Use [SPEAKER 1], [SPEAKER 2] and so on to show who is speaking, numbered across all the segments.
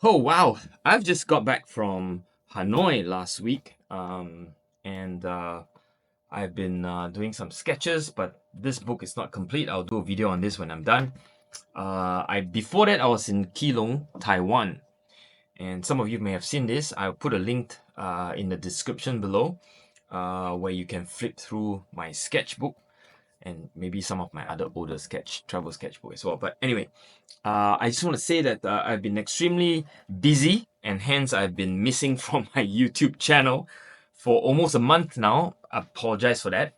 [SPEAKER 1] Oh wow! I've just got back from Hanoi last week, and I've been doing some sketches. But this book is not complete. I'll do a video on this when I'm done. I before that I was in Keelung, Taiwan, and some of you may have seen this. I'll put a link in the description below, where you can flip through my sketchbook and maybe some of my other older travel sketchbook as well. But anyway, I just want to say that I've been extremely busy and hence I've been missing from my YouTube channel for almost a month now. I apologize for that.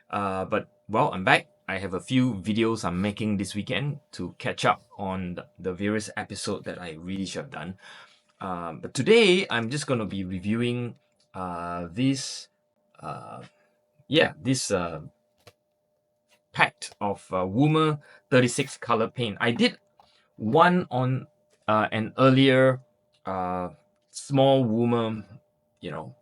[SPEAKER 1] But well, I'm back. I have a few videos I'm making this weekend to catch up on the various episodes that I really should have done. But today I'm just going to be reviewing this, uh, this pack of Woomer 36 color paint. I did one on an earlier small Woomer, you know,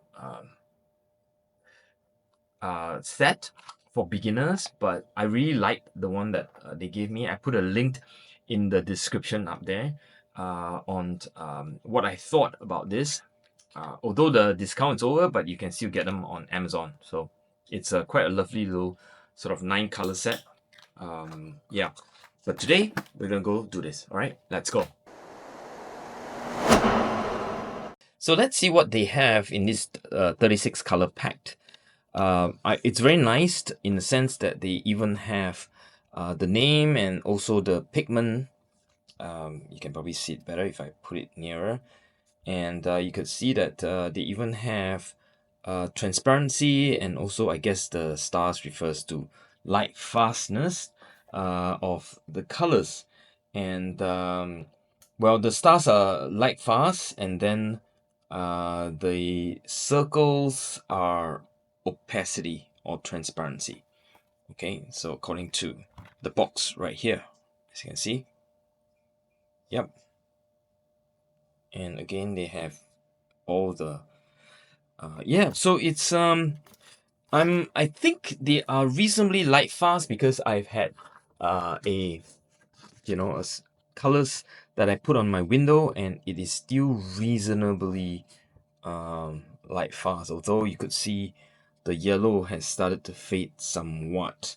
[SPEAKER 1] set for beginners, but I really liked the one that they gave me. I put a link in the description up there on what I thought about this. Although the discount is over, but you can still get them on Amazon. So it's quite a lovely little sort of 9-color set. Yeah, but today we're gonna go do this. All right, let's go. So let's see what they have in this 36 color pack. It's very nice in the sense that they even have the name and also the pigment. You can probably see it better if I put it nearer. And you could see that they even have transparency, and also I guess the stars refers to light fastness of the colors. And well, the stars are light fast, and then the circles are opacity or transparency. Okay, so according to the box right here, as you can see. Yep. And again, they have all the so it's I think they are reasonably light fast because I've had a colors that I put on my window, and it is still reasonably light fast, although you could see the yellow has started to fade somewhat.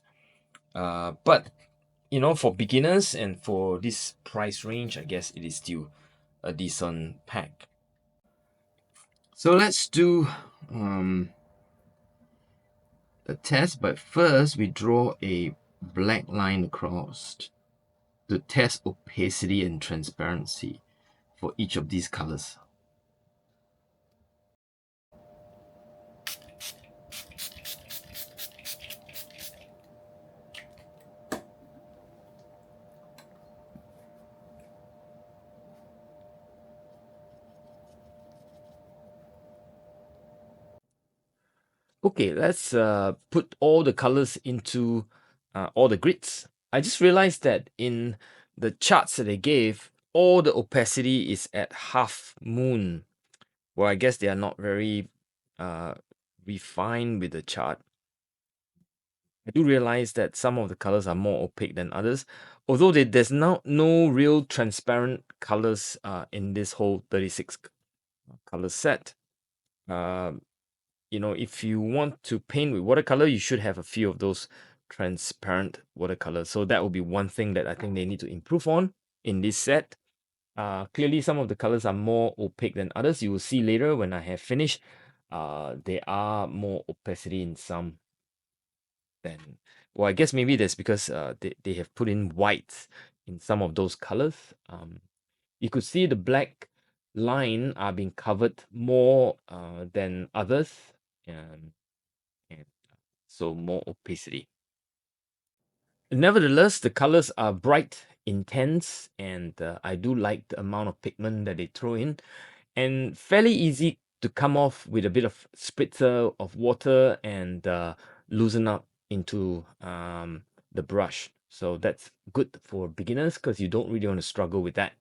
[SPEAKER 1] But for beginners and for this price range, I guess it is still a decent pack. So let's do a test, but first we draw a black line across to test opacity and transparency for each of these colors. Okay, let's put all the colors into all the grids. I just realized that in the charts that they gave, all the opacity is at half moon. Well, I guess they are not very refined with the chart. I do realize that some of the colors are more opaque than others, although there's no real transparent colors in this whole 36 color set. If you want to paint with watercolor, you should have a few of those transparent watercolors. So that will be one thing that I think they need to improve on in this set. Clearly, some of the colors are more opaque than others. You will see later when I have finished. There are more opacity in some than. Well, I guess maybe that's because they have put in white in some of those colors. You could see the black line are being covered more than others. And so more opacity. Nevertheless, the colors are bright, intense, and I do like the amount of pigment that they throw in, and fairly easy to come off with a bit of spritzer of water and loosen up into the brush. So that's good for beginners because you don't really want to struggle with that.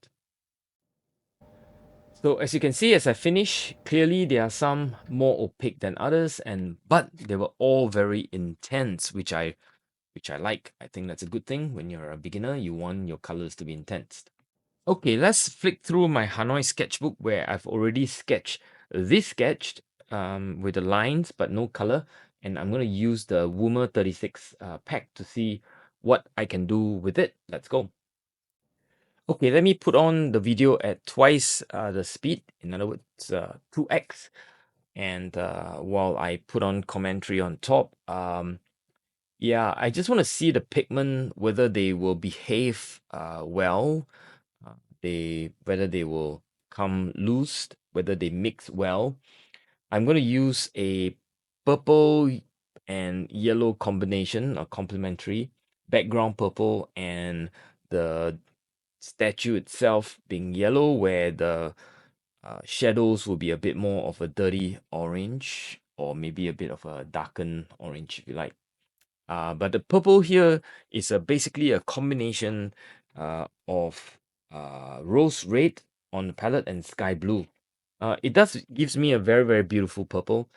[SPEAKER 1] So as you can see, as I finish, clearly there are some more opaque than others, but they were all very intense, which I like. I think that's a good thing. When you're a beginner, you want your colors to be intense. Okay, let's flick through my Hanoi sketchbook where I've already sketched this sketch with the lines but no color. And I'm going to use the Woomer 36 pack to see what I can do with it. Let's go. Okay, let me put on the video at twice the speed, in other words, 2x. And while I put on commentary on top, yeah, I just want to see the pigment, whether they will behave well, whether they will come loose, whether they mix well. I'm going to use a purple and yellow combination, a complementary background purple and the statue itself being yellow, where the shadows will be a bit more of a dirty orange or maybe a bit of a darkened orange if you like. But the purple here is basically a combination of rose red on the palette and sky blue. It does gives me a very, very beautiful purple.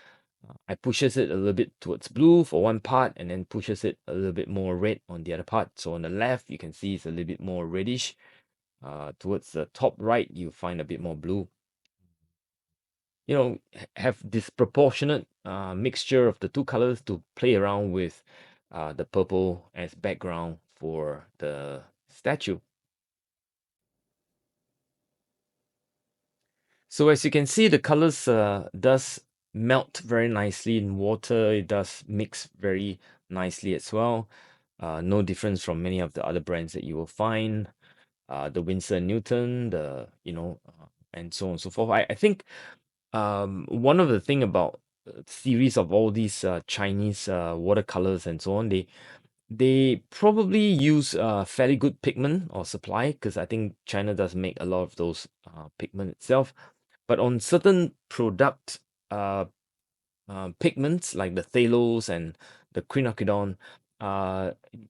[SPEAKER 1] I pushes it a little bit towards blue for one part and then pushes it a little bit more red on the other part. So on the left, you can see it's a little bit more reddish. Towards the top right, you find a bit more blue. You know, have disproportionate mixture of the two colors to play around with the purple as background for the statue. So as you can see, the colors does melt very nicely in water. It does mix very nicely as well. No difference from many of the other brands that you will find. The Winsor & Newton, and so on and so forth. I think one of the thing about series of all these Chinese watercolors and so on, they probably use fairly good pigment or supply, because I think China does make a lot of those pigment itself. But on certain product pigments like the phthalos and the quinacridone,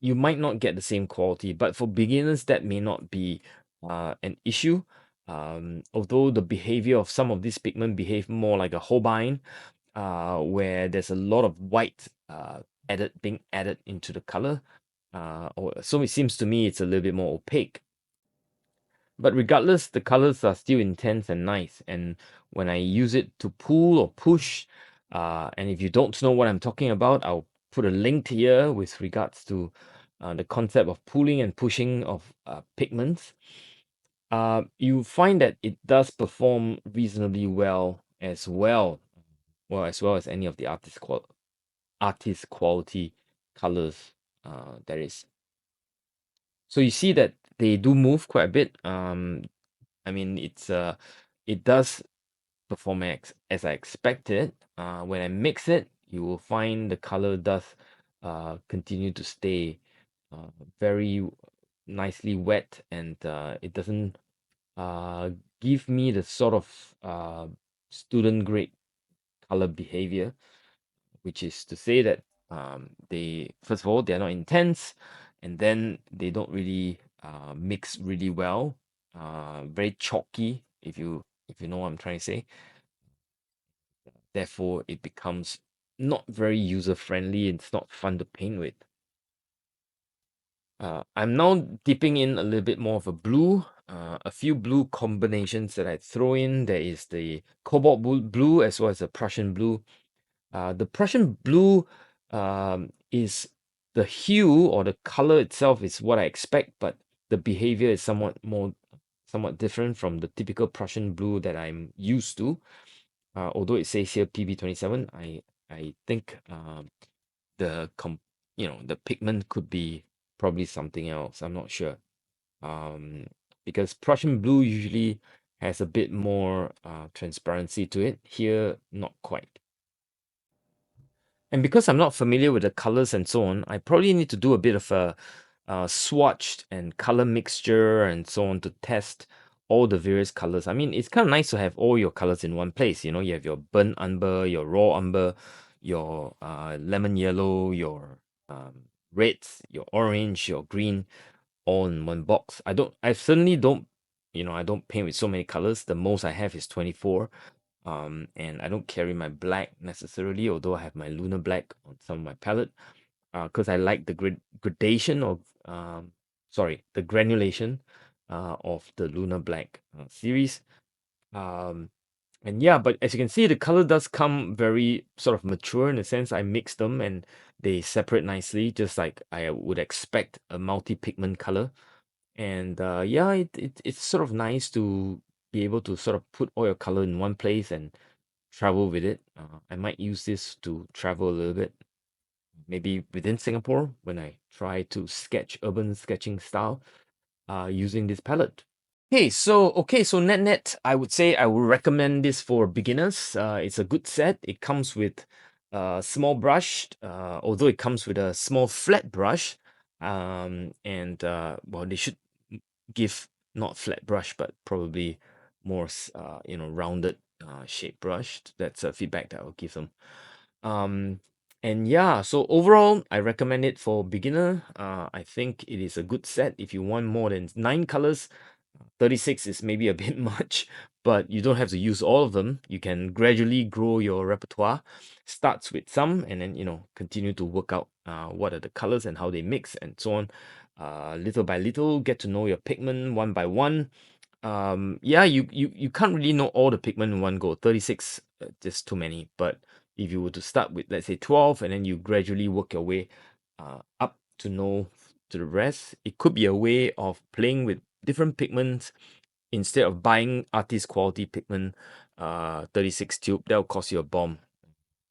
[SPEAKER 1] you might not get the same quality. But for beginners, that may not be an issue. Although the behavior of some of these pigment behave more like a Holbein, where there's a lot of white being added into the color. Or so it seems to me it's a little bit more opaque. But regardless, the colors are still intense and nice. And when I use it to pull or push, and if you don't know what I'm talking about, I'll put a link here with regards to the concept of pulling and pushing of pigments. You find that it does perform reasonably well as well. Well, as well as any of the artist quality colors there is. So you see that they do move quite a bit. I mean, it does perform as I expected. When I mix it, you will find the color does continue to stay very nicely wet, and it doesn't give me the sort of student grade color behavior, which is to say that they, first of all, they're not intense, and then they don't really mix really well. Very chalky, if you know what I'm trying to say. Therefore, it becomes not very user friendly. It's not fun to paint with. I'm now dipping in a little bit more of a blue. A few blue combinations that I throw in. There is the cobalt blue as well as the Prussian blue. The Prussian blue is the hue or the color itself is what I expect, but the behavior is somewhat different from the typical Prussian blue that I'm used to. Although it says here PB27, I think the the pigment could be probably something else. I'm not sure. Because Prussian blue usually has a bit more transparency to it. Here, not quite. And because I'm not familiar with the colors and so on, I probably need to do a bit of a swatch and color mixture and so on to test all the various colors. I mean, it's kind of nice to have all your colors in one place. You know, you have your burnt umber, your raw umber, your lemon yellow, your reds, your orange, your green, all in one box. I certainly don't, I don't paint with so many colors. The most I have is 24. And I don't carry my black necessarily, although I have my lunar black on some of my palette, because I like the gradation of, the granulation of the Lunar Black series. Um, and yeah, but as you can see, the color does come very sort of mature in a sense. I mix them and they separate nicely, just like I would expect a multi-pigment color. And yeah, it's sort of nice to be able to sort of put all your color in one place and travel with it. I might use this to travel a little bit, maybe within Singapore when I try to sketch urban sketching style using this palette. Okay, so net net, I would say I would recommend this for beginners. It's a good set. It comes with a small brush, although it comes with a small flat brush. And well, they should give not flat brush, but probably more rounded shape brush. That's a feedback that I'll give them. Um, and yeah, so overall, I recommend it for beginner. I think it is a good set. If you want more than 9 colors, 36 is maybe a bit much, but you don't have to use all of them. You can gradually grow your repertoire. Starts with some and then, continue to work out what are the colors and how they mix and so on. Little by little, get to know your pigment one by one. Yeah, you can't really know all the pigment in one go. 36, just too many. But if you were to start with, let's say, 12, and then you gradually work your way up to know to the rest, it could be a way of playing with different pigments instead of buying artist quality pigment, 36 tube. That'll cost you a bomb.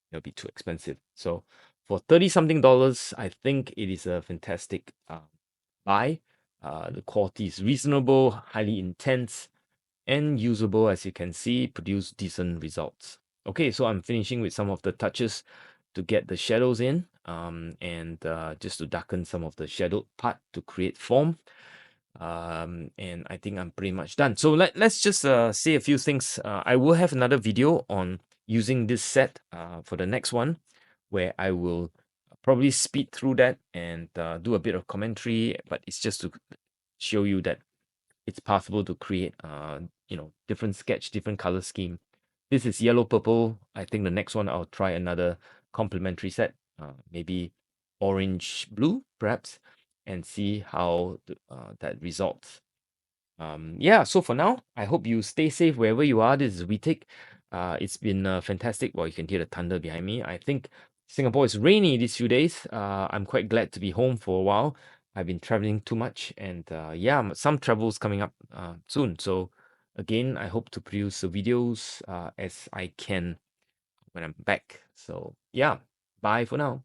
[SPEAKER 1] It'll be too expensive. So for 30 something dollars, I think it is a fantastic buy. The quality is reasonable, highly intense, and usable. As you can see, produce decent results. Okay, so I'm finishing with some of the touches to get the shadows in, and just to darken some of the shadowed part to create form. And I think I'm pretty much done. So let's just say a few things. I will have another video on using this set for the next one, where I will probably speed through that and do a bit of commentary, but it's just to show you that it's possible to create different sketch, different color scheme. This is yellow purple. I think the next one I'll try another complementary set, maybe orange blue perhaps, and see how that results. Yeah, so for now, I hope you stay safe wherever you are. This is Weetik. It's been fantastic. Well, you can hear the thunder behind me. I think Singapore is rainy these few days. I'm quite glad to be home for a while. I've been traveling too much, and yeah, some travels coming up soon. So again, I hope to produce the videos as I can when I'm back. So yeah, bye for now.